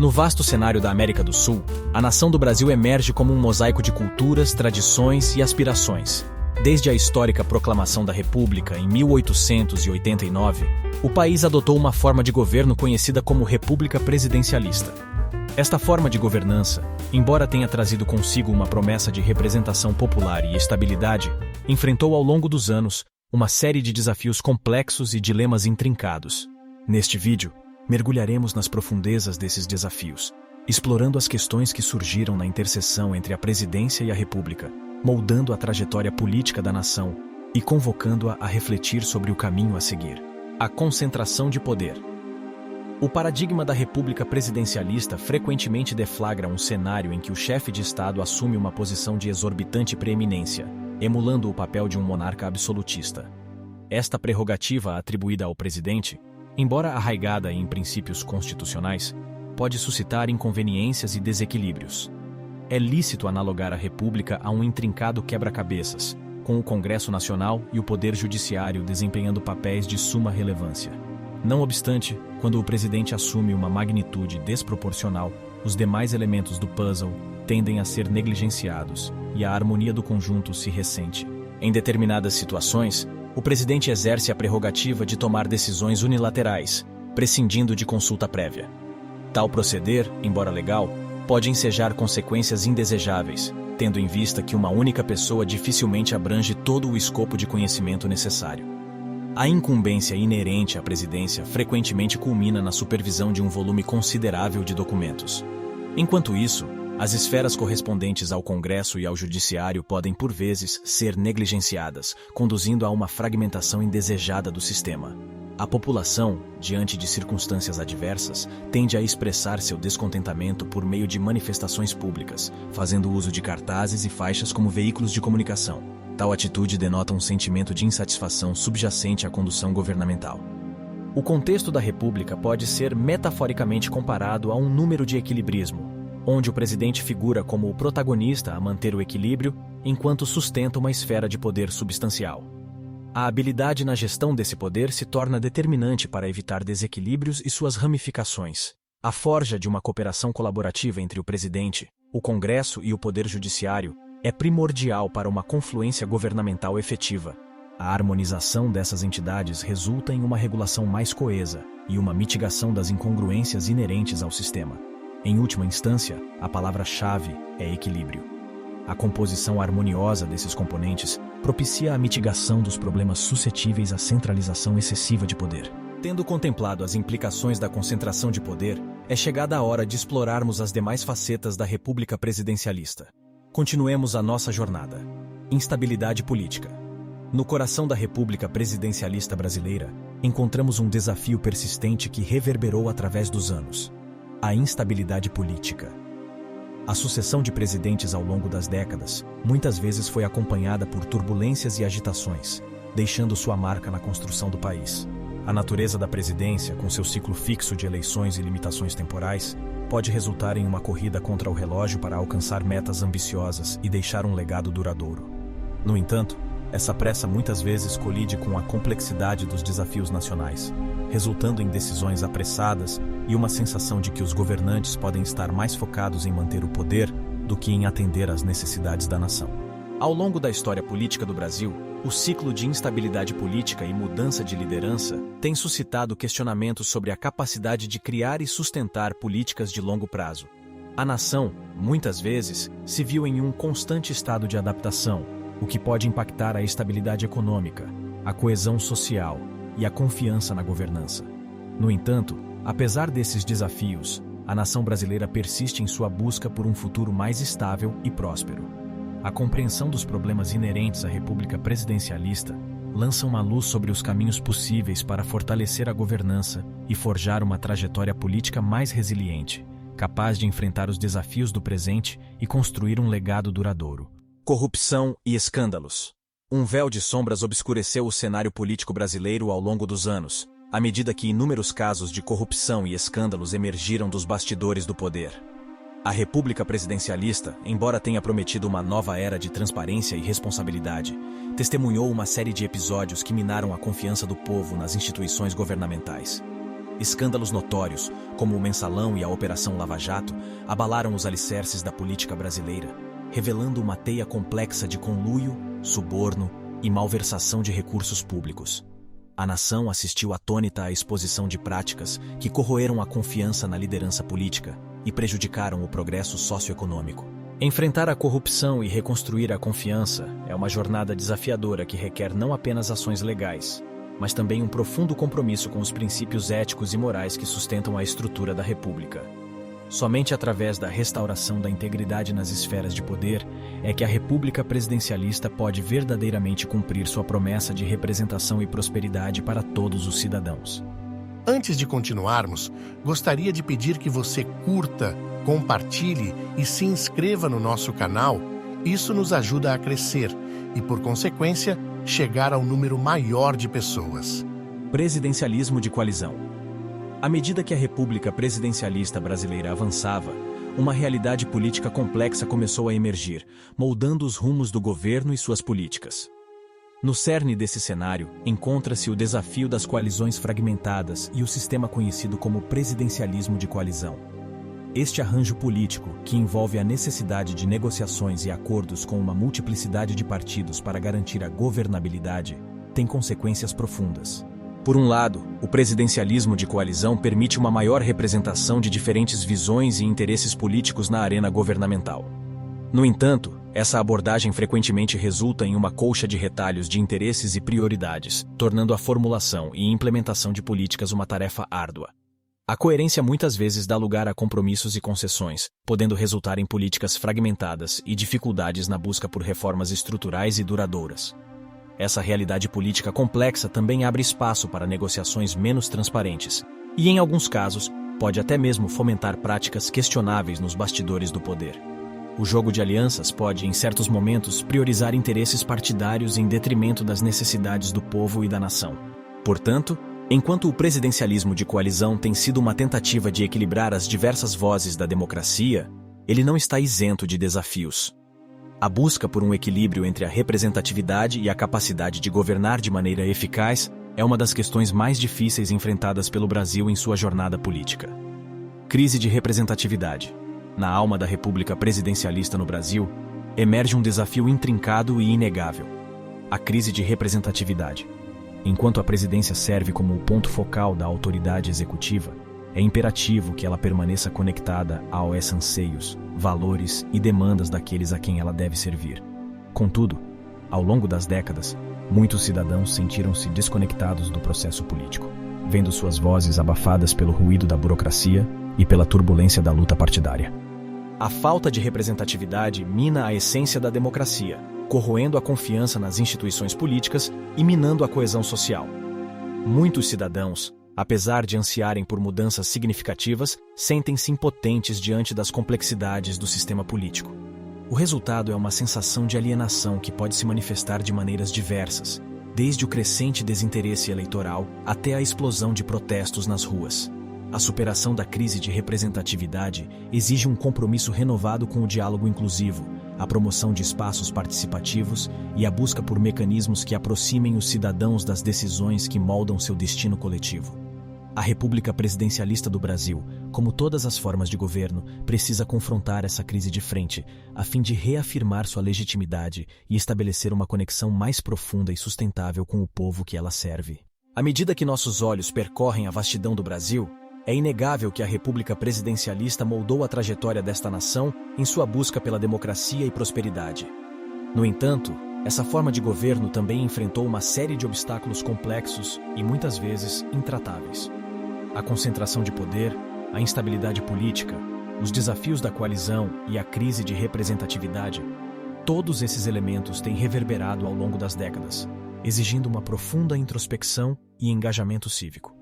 No vasto cenário da América do Sul, a nação do Brasil emerge como um mosaico de culturas, tradições e aspirações. Desde a histórica proclamação da República em 1889, o país adotou uma forma de governo conhecida como República Presidencialista. Esta forma de governança, embora tenha trazido consigo uma promessa de representação popular e estabilidade, enfrentou ao longo dos anos uma série de desafios complexos e dilemas intrincados. Neste vídeo, mergulharemos nas profundezas desses desafios, explorando as questões que surgiram na interseção entre a presidência e a República, moldando a trajetória política da nação e convocando-a a refletir sobre o caminho a seguir. A concentração de poder. O paradigma da República Presidencialista frequentemente deflagra um cenário em que o chefe de Estado assume uma posição de exorbitante preeminência, emulando o papel de um monarca absolutista. Esta prerrogativa atribuída ao presidente, embora arraigada em princípios constitucionais, pode suscitar inconveniências e desequilíbrios. É lícito analogar a República a um intrincado quebra-cabeças, com o Congresso Nacional e o Poder Judiciário desempenhando papéis de suma relevância. Não obstante, quando o presidente assume uma magnitude desproporcional, os demais elementos do puzzle tendem a ser negligenciados e a harmonia do conjunto se ressente. Em determinadas situações, o presidente exerce a prerrogativa de tomar decisões unilaterais, prescindindo de consulta prévia. Tal proceder, embora legal, pode ensejar consequências indesejáveis, tendo em vista que uma única pessoa dificilmente abrange todo o escopo de conhecimento necessário. A incumbência inerente à presidência frequentemente culmina na supervisão de um volume considerável de documentos. Enquanto isso, as esferas correspondentes ao Congresso e ao Judiciário podem, por vezes, ser negligenciadas, conduzindo a uma fragmentação indesejada do sistema. A população, diante de circunstâncias adversas, tende a expressar seu descontentamento por meio de manifestações públicas, fazendo uso de cartazes e faixas como veículos de comunicação. Tal atitude denota um sentimento de insatisfação subjacente à condução governamental. O contexto da República pode ser metaforicamente comparado a um número de equilibrismo, onde o presidente figura como o protagonista a manter o equilíbrio, enquanto sustenta uma esfera de poder substancial. A habilidade na gestão desse poder se torna determinante para evitar desequilíbrios e suas ramificações. A forja de uma cooperação colaborativa entre o presidente, o Congresso e o Poder Judiciário é primordial para uma confluência governamental efetiva. A harmonização dessas entidades resulta em uma regulação mais coesa e uma mitigação das incongruências inerentes ao sistema. Em última instância, a palavra-chave é equilíbrio. A composição harmoniosa desses componentes propicia a mitigação dos problemas suscetíveis à centralização excessiva de poder. Tendo contemplado as implicações da concentração de poder, é chegada a hora de explorarmos as demais facetas da República Presidencialista. Continuemos a nossa jornada. Instabilidade política. No coração da República Presidencialista brasileira, encontramos um desafio persistente que reverberou através dos anos: a instabilidade política. A sucessão de presidentes ao longo das décadas muitas vezes foi acompanhada por turbulências e agitações, deixando sua marca na construção do país. A natureza da presidência, com seu ciclo fixo de eleições e limitações temporais, pode resultar em uma corrida contra o relógio para alcançar metas ambiciosas e deixar um legado duradouro. No entanto, essa pressa muitas vezes colide com a complexidade dos desafios nacionais, resultando em decisões apressadas e uma sensação de que os governantes podem estar mais focados em manter o poder do que em atender às necessidades da nação. Ao longo da história política do Brasil, o ciclo de instabilidade política e mudança de liderança tem suscitado questionamentos sobre a capacidade de criar e sustentar políticas de longo prazo. A nação, muitas vezes, se viu em um constante estado de adaptação, o que pode impactar a estabilidade econômica, a coesão social e a confiança na governança. No entanto, apesar desses desafios, a nação brasileira persiste em sua busca por um futuro mais estável e próspero. A compreensão dos problemas inerentes à República Presidencialista lança uma luz sobre os caminhos possíveis para fortalecer a governança e forjar uma trajetória política mais resiliente, capaz de enfrentar os desafios do presente e construir um legado duradouro. Corrupção e escândalos. Um véu de sombras obscureceu o cenário político brasileiro ao longo dos anos, à medida que inúmeros casos de corrupção e escândalos emergiram dos bastidores do poder. A República Presidencialista, embora tenha prometido uma nova era de transparência e responsabilidade, testemunhou uma série de episódios que minaram a confiança do povo nas instituições governamentais. Escândalos notórios, como o Mensalão e a Operação Lava Jato, abalaram os alicerces da política brasileira, revelando uma teia complexa de conluio, suborno e malversação de recursos públicos. A nação assistiu atônita à exposição de práticas que corroeram a confiança na liderança política e prejudicaram o progresso socioeconômico. Enfrentar a corrupção e reconstruir a confiança é uma jornada desafiadora que requer não apenas ações legais, mas também um profundo compromisso com os princípios éticos e morais que sustentam a estrutura da República. Somente através da restauração da integridade nas esferas de poder é que a República Presidencialista pode verdadeiramente cumprir sua promessa de representação e prosperidade para todos os cidadãos. Antes de continuarmos, gostaria de pedir que você curta, compartilhe e se inscreva no nosso canal. Isso nos ajuda a crescer e, por consequência, chegar ao número maior de pessoas. Presidencialismo de coalizão. À medida que a República Presidencialista brasileira avançava, uma realidade política complexa começou a emergir, moldando os rumos do governo e suas políticas. No cerne desse cenário, encontra-se o desafio das coalizões fragmentadas e o sistema conhecido como presidencialismo de coalizão. Este arranjo político, que envolve a necessidade de negociações e acordos com uma multiplicidade de partidos para garantir a governabilidade, tem consequências profundas. Por um lado, o presidencialismo de coalizão permite uma maior representação de diferentes visões e interesses políticos na arena governamental. No entanto, essa abordagem frequentemente resulta em uma colcha de retalhos de interesses e prioridades, tornando a formulação e implementação de políticas uma tarefa árdua. A coerência muitas vezes dá lugar a compromissos e concessões, podendo resultar em políticas fragmentadas e dificuldades na busca por reformas estruturais e duradouras. Essa realidade política complexa também abre espaço para negociações menos transparentes e, em alguns casos, pode até mesmo fomentar práticas questionáveis nos bastidores do poder. O jogo de alianças pode, em certos momentos, priorizar interesses partidários em detrimento das necessidades do povo e da nação. Portanto, enquanto o presidencialismo de coalizão tem sido uma tentativa de equilibrar as diversas vozes da democracia, ele não está isento de desafios. A busca por um equilíbrio entre a representatividade e a capacidade de governar de maneira eficaz é uma das questões mais difíceis enfrentadas pelo Brasil em sua jornada política. Crise de representatividade. Na alma da República Presidencialista no Brasil, emerge um desafio intrincado e inegável: a crise de representatividade. Enquanto a presidência serve como o ponto focal da autoridade executiva, é imperativo que ela permaneça conectada aos anseios, valores e demandas daqueles a quem ela deve servir. Contudo, ao longo das décadas, muitos cidadãos sentiram-se desconectados do processo político, vendo suas vozes abafadas pelo ruído da burocracia e pela turbulência da luta partidária. A falta de representatividade mina a essência da democracia, corroendo a confiança nas instituições políticas e minando a coesão social. Muitos cidadãos, apesar de ansiarem por mudanças significativas, sentem-se impotentes diante das complexidades do sistema político. O resultado é uma sensação de alienação que pode se manifestar de maneiras diversas, desde o crescente desinteresse eleitoral até a explosão de protestos nas ruas. A superação da crise de representatividade exige um compromisso renovado com o diálogo inclusivo, a promoção de espaços participativos e a busca por mecanismos que aproximem os cidadãos das decisões que moldam seu destino coletivo. A República Presidencialista do Brasil, como todas as formas de governo, precisa confrontar essa crise de frente, a fim de reafirmar sua legitimidade e estabelecer uma conexão mais profunda e sustentável com o povo que ela serve. À medida que nossos olhos percorrem a vastidão do Brasil, é inegável que a República Presidencialista moldou a trajetória desta nação em sua busca pela democracia e prosperidade. No entanto, essa forma de governo também enfrentou uma série de obstáculos complexos e muitas vezes intratáveis. A concentração de poder, a instabilidade política, os desafios da coalizão e a crise de representatividade, todos esses elementos têm reverberado ao longo das décadas, exigindo uma profunda introspecção e engajamento cívico.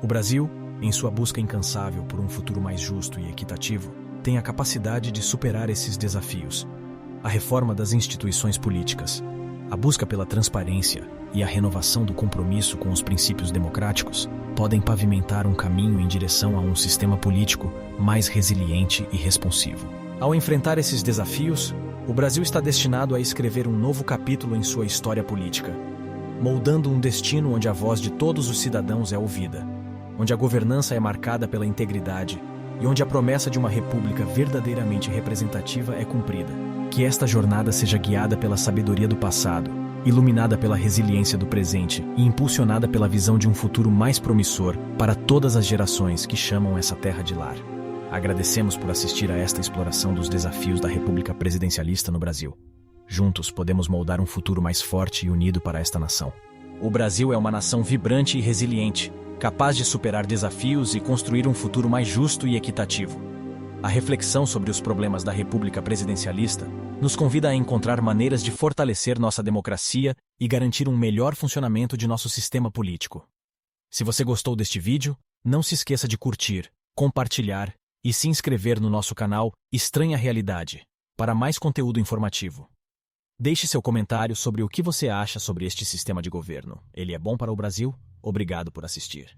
O Brasil, em sua busca incansável por um futuro mais justo e equitativo, tem a capacidade de superar esses desafios. A reforma das instituições políticas, a busca pela transparência e a renovação do compromisso com os princípios democráticos podem pavimentar um caminho em direção a um sistema político mais resiliente e responsivo. Ao enfrentar esses desafios, o Brasil está destinado a escrever um novo capítulo em sua história política, moldando um destino onde a voz de todos os cidadãos é ouvida, onde a governança é marcada pela integridade e onde a promessa de uma república verdadeiramente representativa é cumprida. Que esta jornada seja guiada pela sabedoria do passado, iluminada pela resiliência do presente e impulsionada pela visão de um futuro mais promissor para todas as gerações que chamam essa terra de lar. Agradecemos por assistir a esta exploração dos desafios da República Presidencialista no Brasil. Juntos podemos moldar um futuro mais forte e unido para esta nação. O Brasil é uma nação vibrante e resiliente, capaz de superar desafios e construir um futuro mais justo e equitativo. A reflexão sobre os problemas da República Presidencialista nos convida a encontrar maneiras de fortalecer nossa democracia e garantir um melhor funcionamento de nosso sistema político. Se você gostou deste vídeo, não se esqueça de curtir, compartilhar e se inscrever no nosso canal Estranha Realidade, para mais conteúdo informativo. Deixe seu comentário sobre o que você acha sobre este sistema de governo. Ele é bom para o Brasil? Obrigado por assistir.